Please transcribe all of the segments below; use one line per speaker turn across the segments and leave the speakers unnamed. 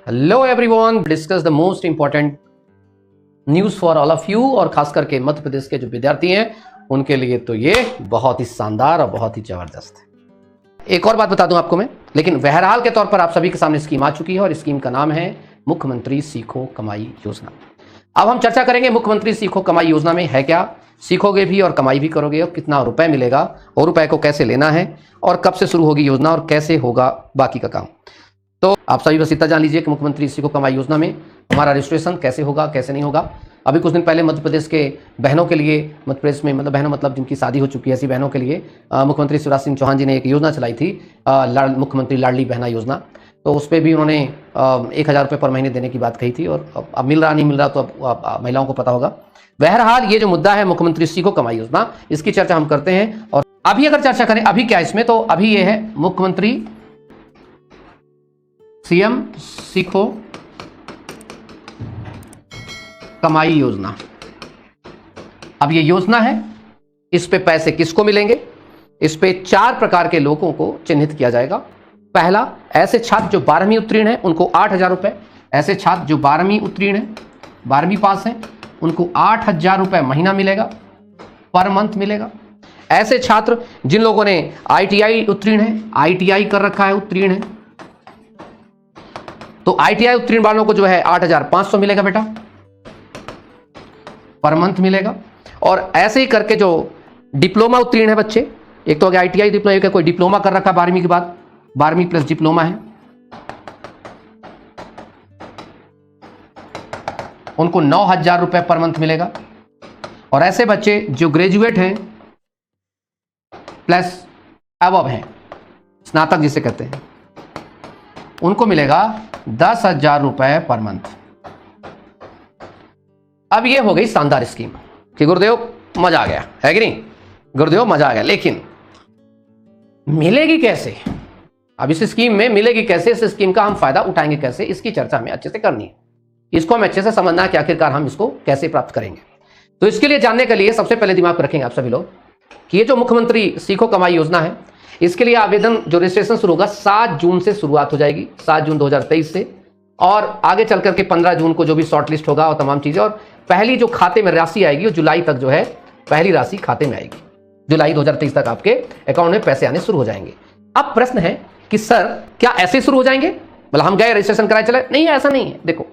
Hello everyone, discuss the most important news for all of you. और खास करके मध्य प्रदेश के जो विद्यार्थी हैं उनके लिए तो ये बहुत ही शानदार और बहुत ही जबरदस्त है। एक और बात बता दूं आपको मैं, लेकिन बहरहाल के तौर पर आप सभी के सामने स्कीम आ चुकी है और स्कीम का नाम है मुख्यमंत्री सीखो कमाई योजना। अब हम चर्चा करेंगे मुख्यमंत्री सीखो कमाई योजना में है क्या, सीखोगे भी और कमाई भी करोगे, और कितना रुपए मिलेगा और रुपए को कैसे लेना है और कब से शुरू होगी योजना और कैसे होगा बाकी का काम। तो आप सभी बस इतना जान लीजिए कि मुख्यमंत्री सीखो कमाई योजना में हमारा रजिस्ट्रेशन कैसे होगा कैसे नहीं होगा। अभी कुछ दिन पहले मध्य प्रदेश के बहनों के लिए, मध्य प्रदेश में मतलब बहनों मतलब जिनकी शादी हो चुकी है ऐसी बहनों के लिए मुख्यमंत्री शिवराज सिंह चौहान जी ने एक योजना चलाई थी, मुख्यमंत्री लाडली बहना योजना। तो उस पर भी उन्होंने 1,000 रुपये पर महीने देने की बात कही थी, और अब मिल रहा नहीं मिल रहा तो अब महिलाओं को पता होगा। बहरहाल ये जो मुद्दा है मुख्यमंत्री सीखो कमाई योजना, इसकी चर्चा हम करते हैं। और अभी अगर चर्चा करें अभी क्या इसमें, तो अभी ये है मुख्यमंत्री सीएम सीखो कमाई योजना। अब ये योजना है, इस पे पैसे किसको मिलेंगे, इस पे 4 प्रकार के लोगों को चिन्हित किया जाएगा। पहला, ऐसे छात्र जो 12वीं उत्तीर्ण हैं उनको 8,000 रुपए। ऐसे छात्र जो 12वीं उत्तीर्ण हैं, 12वीं पास हैं, उनको 8,000 रुपए महीना मिलेगा, पर मंथ मिलेगा। ऐसे छात्र जिन लोगों ने ITI उत्तीर्ण है, ITI कर रखा है, उत्तीर्ण है, तो ITI उत्तीर्ण वालों को जो है 8,500 मिलेगा बेटा, पर मंथ मिलेगा। और ऐसे ही करके जो डिप्लोमा उत्तीर्ण है बच्चे, एक तो हो गया ITI डिप्लोमा, एक है कोई डिप्लोमा कर रखा 12वीं के बाद, 12वीं प्लस डिप्लोमा है, उनको 9,000 रुपए पर मंथ मिलेगा। और ऐसे बच्चे जो ग्रेजुएट हैं प्लस अबव हैं, स्नातक जिसे कहते हैं, उनको मिलेगा 10,000 रुपए पर मंथ। अब ये हो गई शानदार स्कीम कि गुरुदेव मजा आ गया, है कि नहीं गुरुदेव, मजा आ गया। लेकिन मिलेगी कैसे, अब इस स्कीम में मिलेगी कैसे, इस स्कीम का हम फायदा उठाएंगे कैसे, इसकी चर्चा हमें अच्छे से करनी है। इसको हमें अच्छे से समझना है कि आखिरकार हम इसको कैसे प्राप्त करेंगे। तो इसके लिए जानने के लिए सबसे पहले दिमाग में रखेंगे आप सभी लोग कि ये जो मुख्यमंत्री सीखो कमाई योजना है, इसके लिए आवेदन जो रजिस्ट्रेशन शुरू होगा 7 जून से शुरुआत हो जाएगी, 7 जून 2023 से, और आगे चल करके 15 जून को जो भी शॉर्ट लिस्ट होगा और तमाम चीजें, और पहली जो खाते में राशि आएगी वो जुलाई तक जो है पहली राशि खाते में आएगी। जुलाई 2023 तक आपके अकाउंट में पैसे आने शुरू हो जाएंगे। अब प्रश्न है कि सर क्या ऐसे शुरू हो जाएंगे, मतलब हम गए रजिस्ट्रेशन कराए चले? नहीं, ऐसा नहीं है। देखो,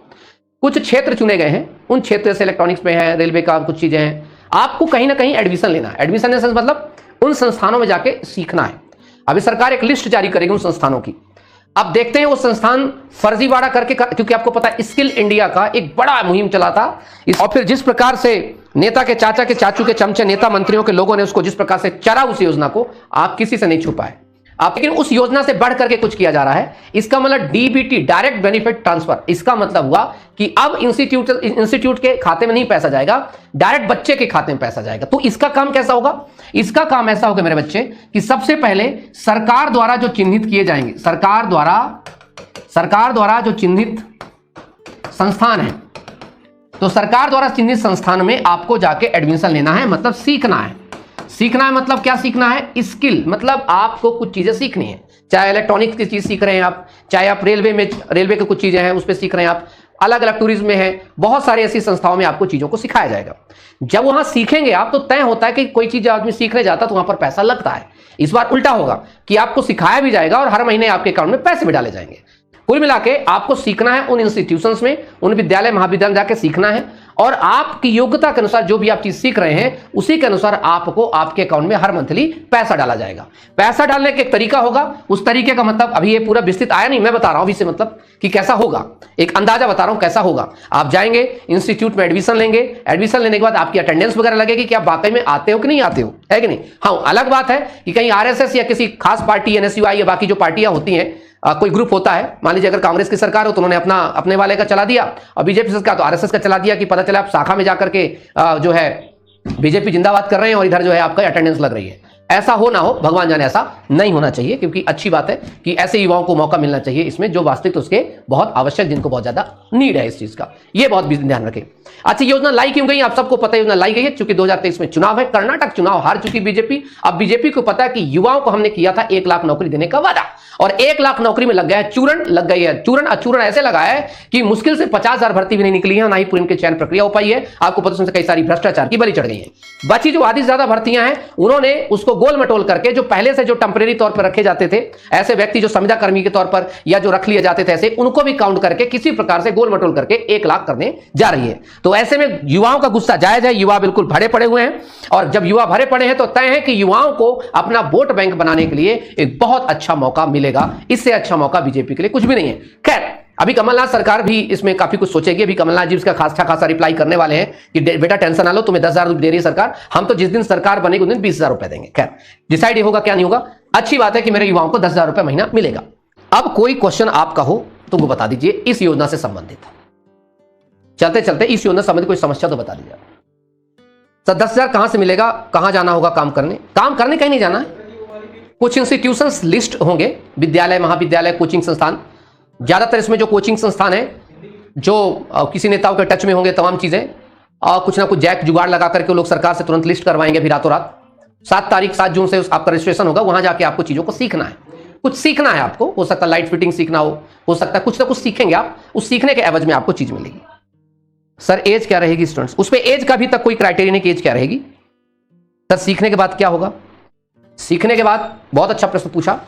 कुछ क्षेत्र चुने गए हैं, उन क्षेत्र से इलेक्ट्रॉनिक्स में है, रेलवे का कुछ चीजें हैं, आपको कहीं ना कहीं एडमिशन लेना है। एडमिशन मतलब उन संस्थानों में जाके सीखना है। अभी सरकार एक लिस्ट जारी करेगी उन संस्थानों की। अब देखते हैं वो संस्थान फर्जीवाड़ा करके क्योंकि आपको पता है स्किल इंडिया का एक बड़ा मुहिम चला था, और फिर जिस प्रकार से नेता के चाचा के चाचू के चमचे नेता मंत्रियों के लोगों ने उसको जिस प्रकार से चरा उस योजना को, आप किसी से नहीं छुपाए आप, लेकिन उस योजना से बढ़ करके कुछ किया जा रहा है। इसका मतलब DBT, डायरेक्ट बेनिफिट ट्रांसफर। इसका मतलब हुआ कि अब इंस्टीट्यूट के खाते में नहीं पैसा जाएगा, डायरेक्ट बच्चे के खाते में पैसा जाएगा। तो इसका काम कैसा होगा, इसका काम ऐसा होगा मेरे बच्चे कि सबसे पहले सरकार द्वारा जो चिन्हित किए जाएंगे, सरकार द्वारा जो चिन्हित संस्थान है, तो सरकार द्वारा चिन्हित संस्थान में आपको जाके एडमिशन लेना है, मतलब सीखना है। सीखना है मतलब क्या सीखना है, स्किल, मतलब आपको कुछ चीजें सीखनी है। चाहे इलेक्ट्रॉनिक्स की चीज सीख रहे हैं आप, चाहे आप रेलवे के कुछ चीजें हैं उस पर सीख रहे हैं आप, अलग अलग टूरिज्म में है, बहुत सारी ऐसी संस्थाओं में आपको चीजों को सिखाया जाएगा। जब वहां सीखेंगे आप तो तय होता है कि कोई चीज आदमी सीखने जाता तो वहां पर पैसा लगता है। इस बार उल्टा होगा कि आपको सिखाया भी जाएगा और हर महीने आपके अकाउंट में पैसे भी डाले जाएंगे। कुल मिला के आपको सीखना है उन इंस्टीट्यूशंस में, उन विद्यालय महाविद्यालय जाके सीखना है, और आपकी योग्यता के अनुसार जो भी आप चीज सीख रहे हैं उसी के अनुसार आपको आपके अकाउंट में हर मंथली पैसा डाला जाएगा। पैसा डालने का एक तरीका होगा, उस तरीके का मतलब अभी ये पूरा विस्तृत आया नहीं, मैं बता रहा हूं अभी से, मतलब कि कैसा होगा, एक अंदाजा बता रहा हूं कैसा होगा। आप जाएंगे इंस्टीट्यूट में एडमिशन लेंगे, एडमिशन लेने के बाद आपकी अटेंडेंस वगैरह लगेगी कि आप वाकई में आते हो कि नहीं आते हो, है कि नहीं। हाँ, अलग बात है कि कहीं RSS या किसी खास पार्टी NSUI या बाकी जो पार्टियां होती हैं, कोई ग्रुप होता है, मान लीजिए अगर कांग्रेस की सरकार हो तो उन्होंने अपने वाले का चला दिया, और बीजेपी सरकार तो RSS का चला दिया, कि पता चला आप शाखा में जाकर के जो है बीजेपी जिंदाबाद कर रहे हैं और इधर जो है आपका अटेंडेंस लग रही है। ऐसा हो ना हो, भगवान जाने, ऐसा नहीं होना चाहिए, क्योंकि अच्छी बात है कि ऐसे युवाओं को मौका मिलना चाहिए इसमें जो वास्तविक उसके बहुत आवश्यक, जिनको बहुत ज्यादा नीड है इस चीज का। ये बहुत ध्यान रखें। अच्छा, योजना लाई क्यों गई? आप सबको पता है योजना लाई गई है क्योंकि 2023 में चुनाव है, कर्नाटक चुनाव हार चुकी बीजेपी। अब बीजेपी को पता है कि युवाओं को हमने किया था 1 लाख नौकरी देने का वादा, और 1 लाख नौकरी में लग गया है चूरन, लग गई है चूरन। अचूरन ऐसे लगा है कि मुश्किल से 50,000 भर्ती भी नहीं निकली है, ना ही पूरी इनकी चयन प्रक्रिया हो पाई है। आपको पता है कई सारी भ्रष्टाचार की बलि चढ़ गई है। बची जो आधी से ज्यादा भर्तियां हैं, उन्होंने उसको गोल मटोल करके जो पहले से जो टेम्परेरी तौर पर रखे जाते थे ऐसे व्यक्ति जो संविदा कर्मी के तौर पर या जो रख लिए जाते थे ऐसे, उनको भी काउंट करके किसी प्रकार से गोल मटोल करके 1 लाख करने जा रही है। तो ऐसे में युवाओं का गुस्सा जायज है, युवा बिल्कुल भरे पड़े हुए हैं, और जब युवा भरे पड़े हैं तो तय है कि युवाओं को अपना वोट बैंक बनाने के लिए एक बहुत अच्छा मौका मिलेगा। इससे अच्छा मौका बीजेपी के लिए कुछ भी नहीं है। खैर, अभी कमलनाथ सरकार भी इसमें काफी कुछ सोचेगी। अभी कमलनाथ जी इसका खासा रिप्लाई करने वाले हैं कि बेटा टेंशन ना लो, तुम्हें 10,000 दे रही है सरकार, हम तो जिस दिन सरकार बनेगी उस दिन 20,000 रुपए देंगे। खैर, डिसाइड होगा क्या नहीं होगा। अच्छी बात है कि मेरे युवाओं को 10,000 रुपए महीना मिलेगा। अब कोई क्वेश्चन आपका हो तो वो बता दीजिए इस योजना से संबंधित। चलते चलते इस योजना से संबंधित कोई समस्या तो बता दीजिए सर। 10,000 कहां से मिलेगा, कहां जाना होगा काम करने? काम करने कहीं नहीं जाना है। कुछ इंस्टीट्यूशंस लिस्ट होंगे, विद्यालय, महाविद्यालय, कोचिंग संस्थान। ज्यादातर इसमें जो कोचिंग संस्थान है जो किसी नेताओं के टच में होंगे, तमाम चीजें और कुछ ना कुछ जैक जुगाड़ लगा करके लोग सरकार से तुरंत लिस्ट करवाएंगे भी रातों रात। 7 जून से आपका रजिस्ट्रेशन होगा, वहां जाके आपको चीजों को सीखना है, कुछ सीखना है आपको। हो सकता है लाइट फिटिंग सीखना हो सकता है कुछ ना कुछ सीखेंगे आप, उस सीखने के एवज में आपको चीज मिलेगी। सर एज क्या रहेगी स्टूडेंट्स? उस पर एज का भी तक कोई क्राइटेरिया नहीं कि एज क्या रहेगी। सर सीखने के बाद क्या होगा? सीखने के बाद बहुत अच्छा प्रश्न पूछा।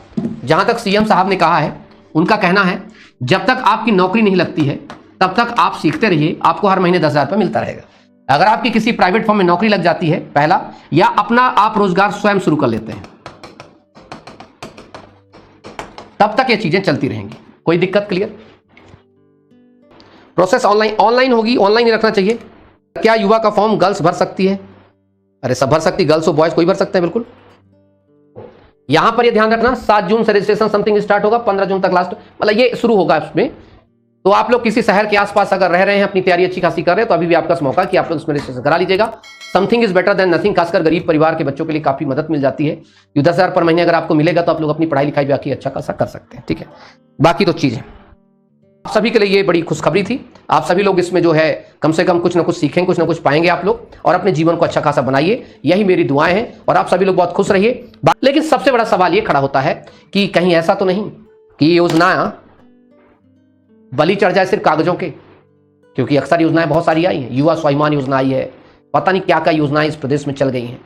जहां तक सीएम साहब ने कहा है, उनका कहना है जब तक आपकी नौकरी नहीं लगती है तब तक आप सीखते रहिए, आपको हर महीने 10,000 रुपए मिलता रहेगा। अगर आपकी किसी प्राइवेट फर्म में नौकरी लग जाती है पहला, या अपना आप रोजगार स्वयं शुरू कर लेते हैं, तब तक ये चीजें चलती रहेंगी, कोई दिक्कत? क्लियर? प्रोसेस ऑनलाइन होगी, ऑनलाइन ही रखना चाहिए। क्या युवा का फॉर्म गर्ल्स भर सकती है? अरे सब भर सकती, गर्ल्स हो बॉयज कोई भर सकते हैं, बिल्कुल। यहां पर ये ध्यान रखना 7 जून से रजिस्ट्रेशन समथिंग स्टार्ट होगा, 15 जून तक लास्ट, मतलब ये शुरू होगा इसमें। तो आप लोग किसी शहर के आसपास अगर रह रहे हैं, अपनी तैयारी अच्छी खासी कर रहे हैं, तो अभी भी आपका मौका कि आप लोग इसमें रजिस्ट्रेशन करा लीजिएगा। Something is better than nothing. खासकर गरीब परिवार के बच्चों के लिए काफी मदद मिल जाती है। 10,000 पर महीने अगर आपको मिलेगा तो आप लोग अपनी पढ़ाई लिखाई भी आखिर अच्छा खासा कर सकते हैं। ठीक है, बाकी तो चीजें आप सभी के लिए ये बड़ी खुशखबरी थी। आप सभी लोग इसमें जो है कम से कम कुछ ना कुछ सीखेंगे, कुछ ना कुछ पाएंगे आप लोग, और अपने जीवन को अच्छा खासा बनाइए, यही मेरी दुआएं हैं। और आप सभी लोग बहुत खुश रहिए। लेकिन सबसे बड़ा सवाल ये खड़ा होता है कि कहीं ऐसा तो नहीं कि ये योजना बलि चढ़ जाए सिर्फ कागजों के, क्योंकि अक्सर योजनाएं बहुत सारी आई हैं। युवा स्वाभिमान योजना आई है, पता नहीं क्या क्या योजनाएं इस प्रदेश में चल गई हैं।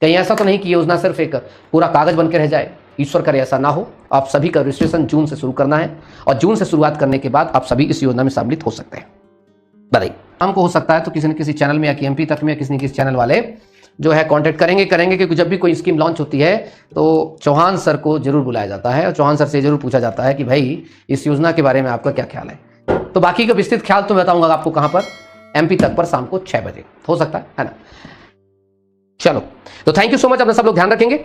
कहीं ऐसा तो नहीं कि योजना सिर्फ एक पूरा कागज बन के रह जाए। ईश्वर करे ऐसा ना हो। आप सभी का रजिस्ट्रेशन जून से शुरू करना है, और जून से शुरुआत करने के बाद आप सभी इस योजना में सम्मिलित हो सकते हैं। बताइए, हमको हो सकता है तो किसी न किसी चैनल में या एमपी तक में किसी न किसी चैनल वाले जो है कांटेक्ट करेंगे क्योंकि जब भी कोई स्कीम लॉन्च होती है तो चौहान सर को जरूर बुलाया जाता है, और चौहान सर से जरूर पूछा जाता है कि भाई इस योजना के बारे में आपका क्या ख्याल है। तो बाकी का विस्तृत ख्याल तो बताऊंगा आपको कहां पर, एमपी तक पर शाम को 6 बजे हो सकता है ना। चलो, तो थैंक यू सो मच, अपना सब लोग ध्यान रखेंगे।